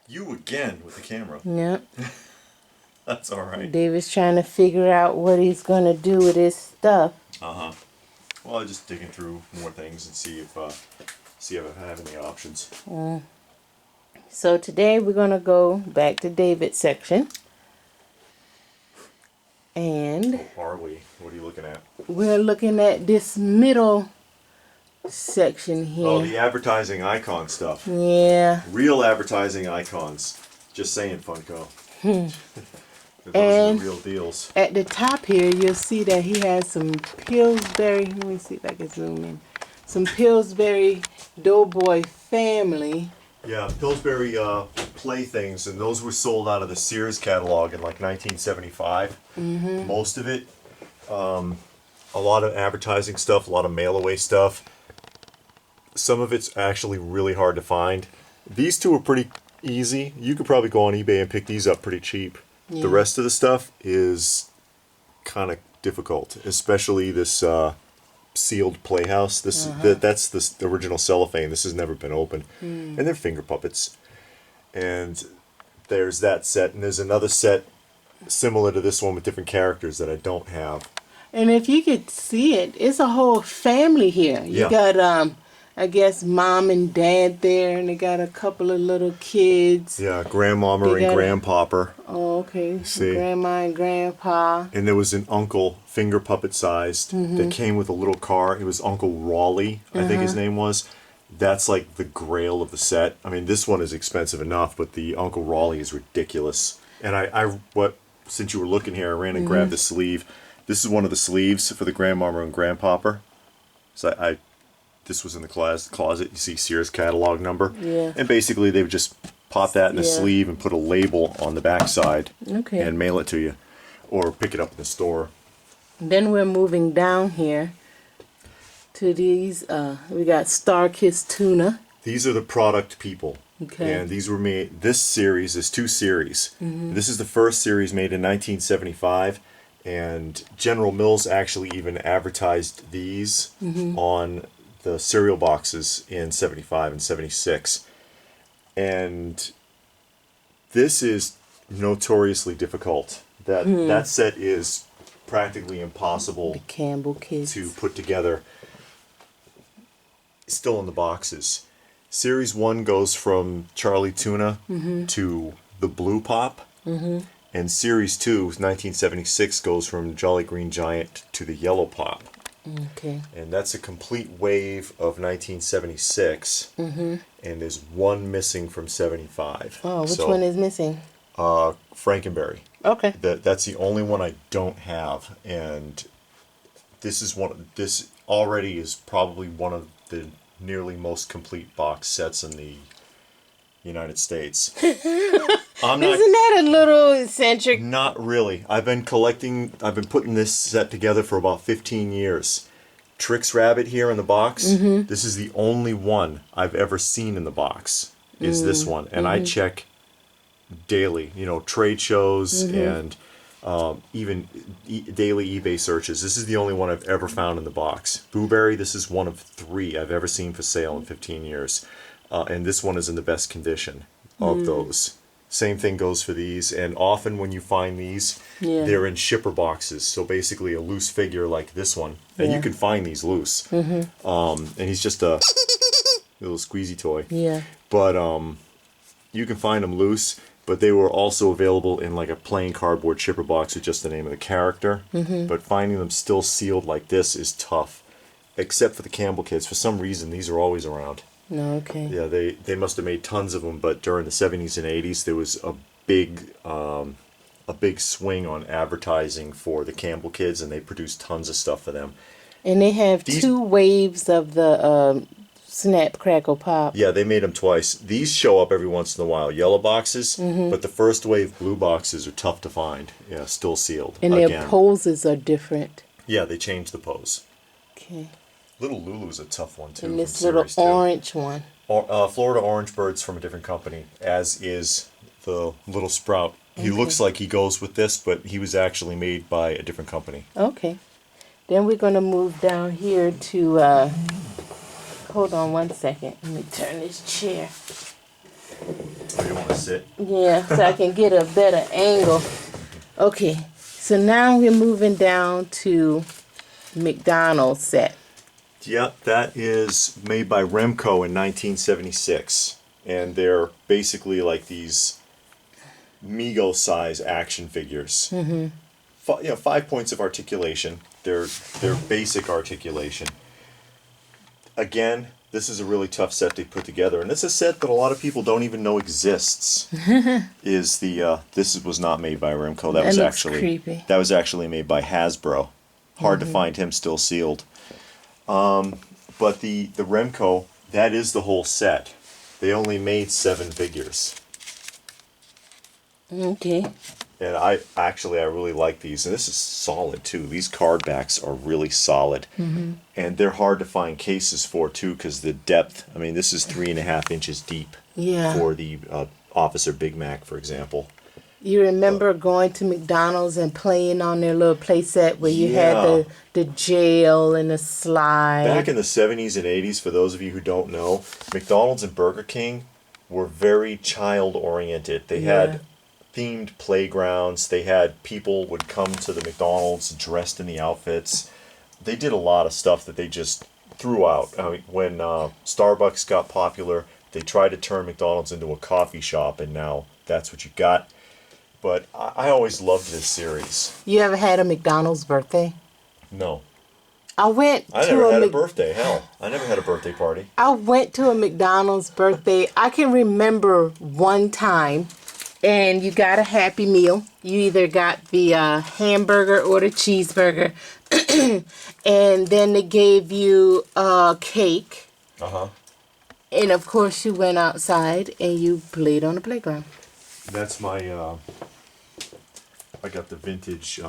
You again with the camera. Yep. That's all right. David's trying to figure out what he's going to do with his stuff. Uh-huh. Well, I'm just digging through more things and see if I have any options. So today we're going to go back to David's section. And Oh, are we? What are you looking at? we're looking at this middle section here. Oh, the advertising icon stuff. Yeah. Real advertising icons. Just saying, Funko. Those And are the real deals. at the top here, you'll see that he has some Pillsbury. Let me see if I can zoom in. Some Pillsbury Doughboy family. Yeah, Pillsbury playthings, and those were sold out of the Sears catalog in like 1975. Most of it. A lot of advertising stuff, a lot of mail-away stuff. Some of it's actually really hard to find. These two are pretty easy. You could probably go on eBay and pick these up pretty cheap. Yeah. The rest of the stuff is kind of difficult, especially this sealed playhouse. That's the original cellophane. This has never been opened. And they're finger puppets. And there's that set, and there's another set similar to this one with different characters that I don't have. And if you could see it, it's a whole family here. You got I guess mom and dad there, and they got a couple of little kids. Yeah, grandmama and grandpapa. Oh, okay. See? Grandma and grandpa. And there was an uncle, finger puppet sized, that came with a little car. It was Uncle Raleigh, I think his name was. That's like the grail of the set. I mean, this one is expensive enough, but the Uncle Raleigh is ridiculous. And since you were looking here, I ran and grabbed the sleeve. This is one of the sleeves for the grandmama and grandpapa. So this was in the closet. You see Sears catalog number. Yeah. And basically they would just pop that in the sleeve and put a label on the back side and mail it to you. Or pick it up in the store. Then we're moving down here to these. We got Star-Kissed Tuna. These are the product people. Okay. And these were made, this series is 2 series. This is the first series made in 1975. And General Mills actually even advertised these on the cereal boxes in 75 and 76. And this is notoriously difficult. That set is practically impossible The Campbell kids. to put together. Still in the boxes. Series 1 goes from Charlie Tuna to the Blue Pop. And Series 2, 1976, goes from Jolly Green Giant to the Yellow Pop. Okay. And that's a complete wave of 1976. And there's one missing from 75. Oh, which one is missing? Frankenberry. Okay. That's the only one I don't have. And this already is probably one of the nearly most complete box sets in the United States. Isn't that a little eccentric? Not really. I've been putting this set together for about 15 years. Trix Rabbit here in the box, this is the only one I've ever seen in the box, is this one. And I check daily, trade shows and even daily eBay searches. This is the only one I've ever found in the box. Booberry, this is one of 3 I've ever seen for sale in 15 years. And this one is in the best condition of those. Same thing goes for these, and often when you find these, they're in shipper boxes. So basically a loose figure like this one, and you can find these loose. And he's just a little squeezy toy. Yeah. But you can find them loose, but they were also available in like a plain cardboard shipper box with just the name of the character. But finding them still sealed like this is tough, except for the Campbell kids. For some reason, these are always around. No, okay. Yeah, they must have made tons of them, but during the 70s and 80s, there was a big swing on advertising for the Campbell kids, and they produced tons of stuff for them. And they have 2 waves of the Snap, Crackle, Pop. Yeah, they made them twice. These show up every once in a while, yellow boxes, but the first wave blue boxes are tough to find. Yeah, still sealed. And their poses are different. Yeah, they changed the pose. Okay. Little Lulu's a tough one, too. And this little orange one. Florida Orange Bird's from a different company, as is the Little Sprout. He looks like he goes with this, but he was actually made by a different company. Okay. Then we're going to move down here to hold on one second. Let me turn this chair. Oh, you want to sit? Yeah, so I can get a better angle. Okay, so now we're moving down to McDonald set. Yep, that is made by Remco in 1976. And they're basically like these Mego size action figures. Mm-hmm. 5 points of articulation. They're basic articulation. Again, this is a really tough set to put together, and it's a set that a lot of people don't even know exists. This was not made by Remco. That was actually creepy. That was actually made by Hasbro. Hard to find him still sealed. But the Remco, that is the whole set. They only made 7 figures. Okay. And I really like these. And this is solid, too. These card backs are really solid. Mm-hmm. And they're hard to find cases for, too, because the depth, I mean, this is 3.5 inches deep for the Officer Big Mac, for example. You remember going to McDonald's and playing on their little play set where you had the jail and the slide? Back in the 70s and 80s, for those of you who don't know, McDonald's and Burger King were very child-oriented. They had themed playgrounds. They had people would come to the McDonald's dressed in the outfits. They did a lot of stuff that they just threw out. I mean, when Starbucks got popular, they tried to turn McDonald's into a coffee shop, and now that's what you got. But I always loved this series. You ever had a McDonald's birthday? No. I never had a birthday. Hell, I never had a birthday party. I went to a McDonald's birthday. I can remember one time, and you got a Happy Meal. You either got the hamburger or the cheeseburger, and then they gave you a cake. Uh-huh. And of course, you went outside and you played on the playground. That's my, I got the vintage,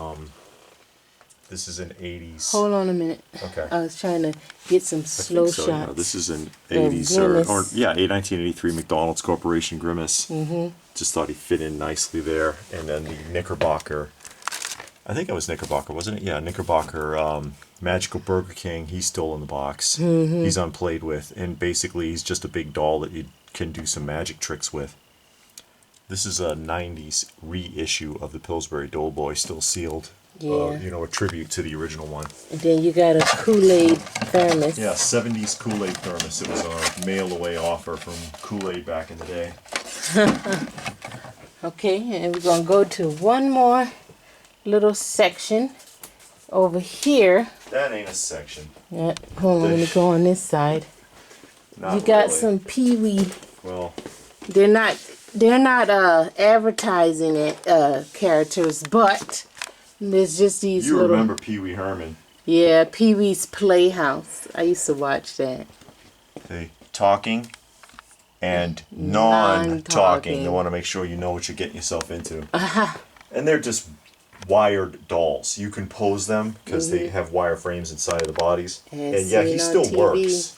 this is an 80s. Hold on a minute. Okay. I was trying to get some slow shots. Yeah. This is an 80s, or 1983 McDonald's Corporation Grimace. Mm-hmm. Just thought he fit in nicely there. And then the Knickerbocker, I think it was Knickerbocker, wasn't it? Yeah, Knickerbocker Magical Burger King. He's still in the box. Mm-hmm. He's unplayed with. And basically, he's just a big doll that you can do some magic tricks with. This is a 90s reissue of the Pillsbury Doughboy, still sealed. Yeah. A tribute to the original one. And then you got a Kool-Aid thermos. Yeah, 70s Kool-Aid thermos. It was a mail-away offer from Kool-Aid back in the day. Okay, and we're going to go to one more little section over here. That ain't a section. Yeah, hold on, let me go on this side. Not you got really. some Pee-wee. Well, they're not advertising it characters, but there's just these you little... remember Pee Wee Herman. Yeah, Pee-wee's Playhouse. I used to watch that. The talking and non-talking. They want to make sure you know what you're getting yourself into. Uh-huh. And they're just wired dolls. You can pose them because they have wire frames inside of the bodies. And yeah, he still works.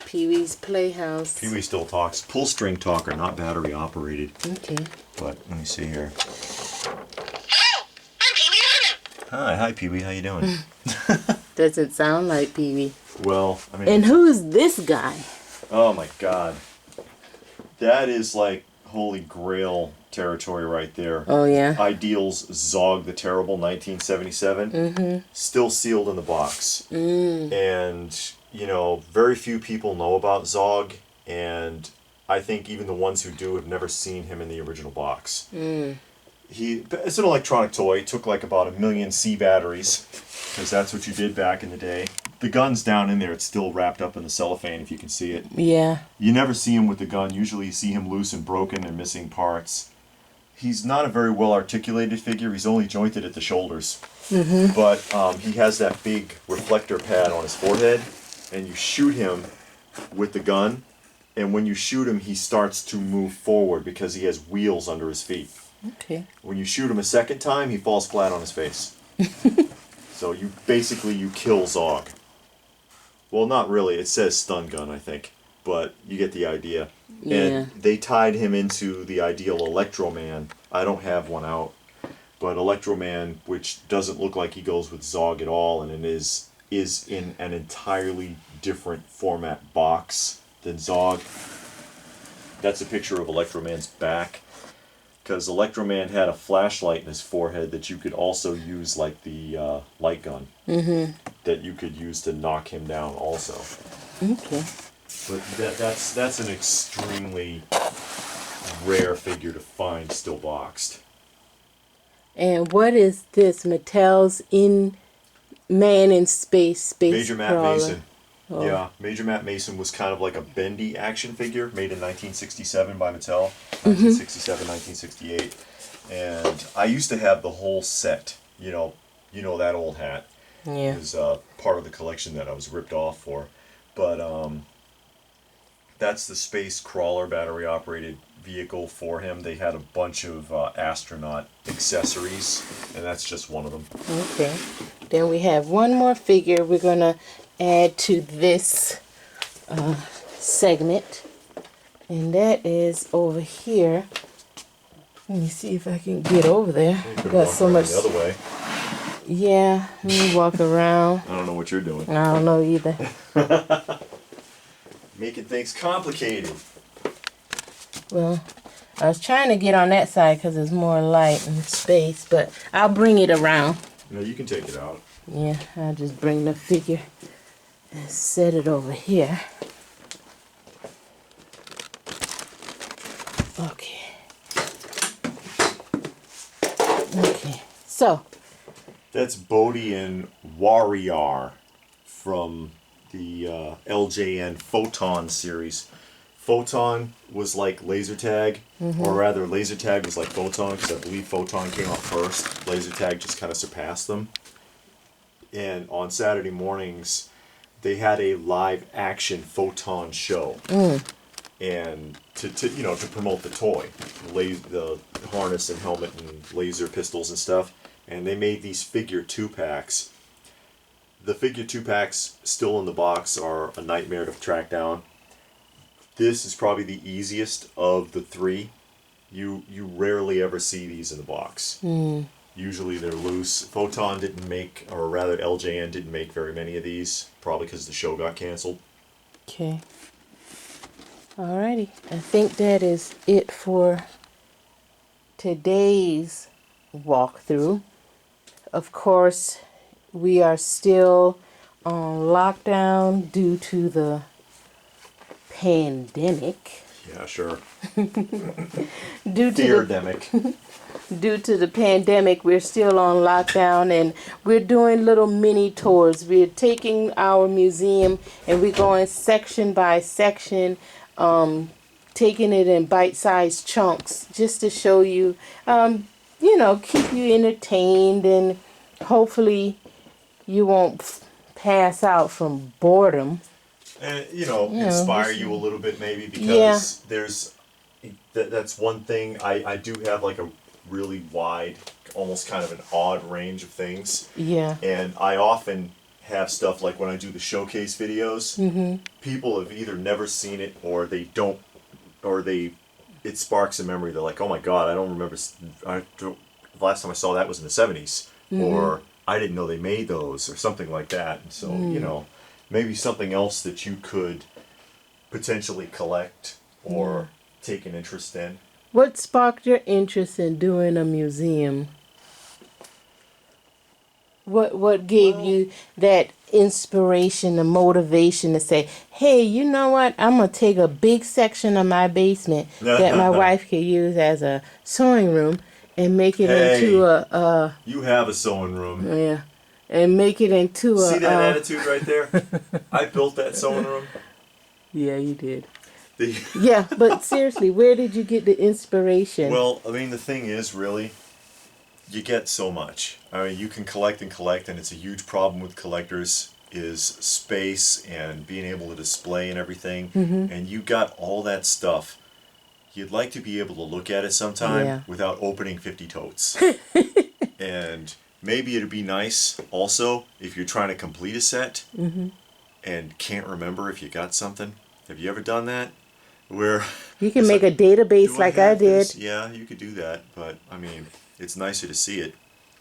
Pee-wee's Playhouse. Pee-wee still talks. Pull string talker, not battery operated. Okay. But let me see here. Hello, I'm Pee-wee Herman. Hi Pee-wee. How you doing? Doesn't sound like Pee-wee. Well, I mean. And who's this guy? Oh my God. That is like Holy Grail territory right there. Oh yeah. Ideals Zog the Terrible, 1977. Mm-hmm. Still sealed in the box. Mm. And very few people know about Zog, and I think even the ones who do have never seen him in the original box. Mm. It's an electronic toy. It took like about 1 million C batteries, because that's what you did back in the day. The gun's down in there. It's still wrapped up in the cellophane, if you can see it. Yeah. You never see him with the gun. Usually you see him loose and broken and missing parts. He's not a very well articulated figure. He's only jointed at the shoulders. Mm-hmm. But he has that big reflector pad on his forehead, and you shoot him with the gun, and when you shoot him, he starts to move forward because he has wheels under his feet. Okay. When you shoot him a second time, he falls flat on his face. So you kill Zog. Well, not really. It says stun gun, I think, but you get the idea. Yeah. And they tied him into the ideal Electro-Man. I don't have one out, but Electro-Man, which doesn't look like he goes with Zog at all, and it is is in an entirely different format box than Zog. That's a picture of Electroman's back, because Electroman had a flashlight in his forehead that you could also use like the light gun that you could use to knock him down also. Okay. But that's an extremely rare figure to find still boxed. And what is this? Mattel's Man in Space Major Matt crawler. Mason. Oh. Yeah, Major Matt Mason was kind of like a bendy action figure made in 1967 by Mattel, 1967, 1968. And I used to have the whole set, you know that old hat. Yeah. It was part of the collection that I was ripped off for. But that's the space crawler battery operated vehicle for him. They had a bunch of astronaut accessories, and that's just one of them. Okay. Then we have one more figure we're going to add to this segment. And that is over here. Let me see if I can get over there. You could Got walk so around much. the other way. Yeah, let me walk around. I don't know what you're doing. I don't know either. Making things complicated. Well, I was trying to get on that side because there's more light and space, but I'll bring it around. No, you can take it out. Yeah, I'll just bring the figure and set it over here. Okay. Okay, so. That's Bodhi and Warrior from the LJN Photon series. Photon was like laser tag, or rather laser tag was like Photon, because I believe Photon came out first. Laser tag just kind of surpassed them. And on Saturday mornings, they had a live action Photon show. And to promote the toy, the harness and helmet and laser pistols and stuff. And they made these figure 2-packs. The figure 2-packs still in the box are a nightmare to track down. This is probably the easiest of the three. You rarely ever see these in the box. Usually they're loose. Photon didn't make, or rather LJN didn't make very many of these, probably because the show got canceled. Okay. Alrighty. I think that is it for today's walkthrough. Of course, we are still on lockdown due to the pandemic. Yeah, sure. Due to the pandemic, we're still on lockdown, and we're doing little mini tours. We're taking our museum and we're going section by section, taking it in bite-sized chunks just to show you, keep you entertained, and hopefully you won't pass out from boredom. And, inspire you a little bit maybe, because that's one thing. I do have like a really wide, almost kind of an odd range of things. Yeah. And I often have stuff like when I do the showcase videos, people have either never seen it or they don't, or it sparks a memory. They're like, oh my God, I don't remember, the last time I saw that was in the 70s, or I didn't know they made those, or something like that. And so, maybe something else that you could potentially collect or take an interest in. What sparked your interest in doing a museum? What gave you that inspiration, the motivation to say, hey, you know what? I'm going to take a big section of my basement that my wife could use as a sewing room and make it into a... You have a sewing room. Yeah. And make it into a... See that attitude right there? I built that sewing room. Yeah, you did. Yeah, but seriously, where did you get the inspiration? Well, I mean, the thing is, really, you get so much. I mean, you can collect, and it's a huge problem with collectors is space and being able to display and everything. And you got all that stuff. You'd like to be able to look at it sometime without opening 50 totes. And maybe it'd be nice also if you're trying to complete a set and can't remember if you got something. Have you ever done that? Where you can make a database like I did. Yeah, you could do that, but I mean, it's nicer to see it.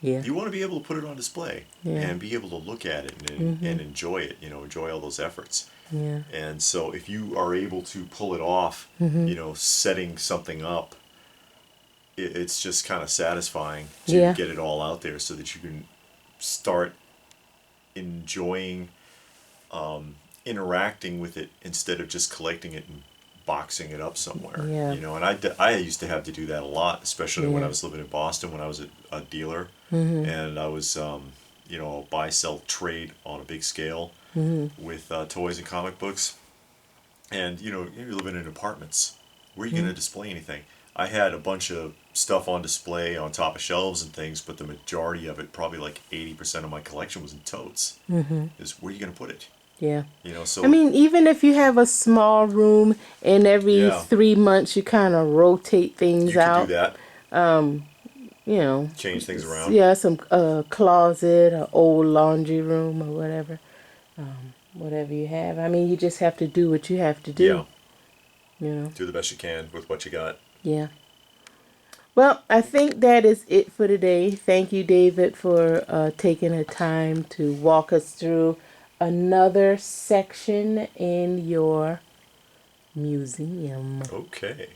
Yeah. You want to be able to put it on display and be able to look at it and enjoy it, enjoy all those efforts. Yeah. And so if you are able to pull it off, setting something up, it's just kind of satisfying to get it all out there so that you can start enjoying interacting with it instead of just collecting it and boxing it up somewhere. Yeah. And I used to have to do that a lot, especially when I was living in Boston, when I was a dealer, and I was buy, sell, trade on a big scale with toys and comic books. And you're living in apartments. Where are you going to display anything? I had a bunch of stuff on display on top of shelves and things, but the majority of it, probably like 80% of my collection, was in totes. Is where are you going to put it? Yeah. So I mean, even if you have a small room and every 3 months you kind of rotate things you out. can do that. You know. Change things around. Yeah, some closet, or old laundry room, or whatever. Whatever you have. I mean, you just have to do what you have to do. Yeah. Do the best you can with what you got. Yeah. Well, I think that is it for today. Thank you, David, for taking the time to walk us through another section in your museum. Okay.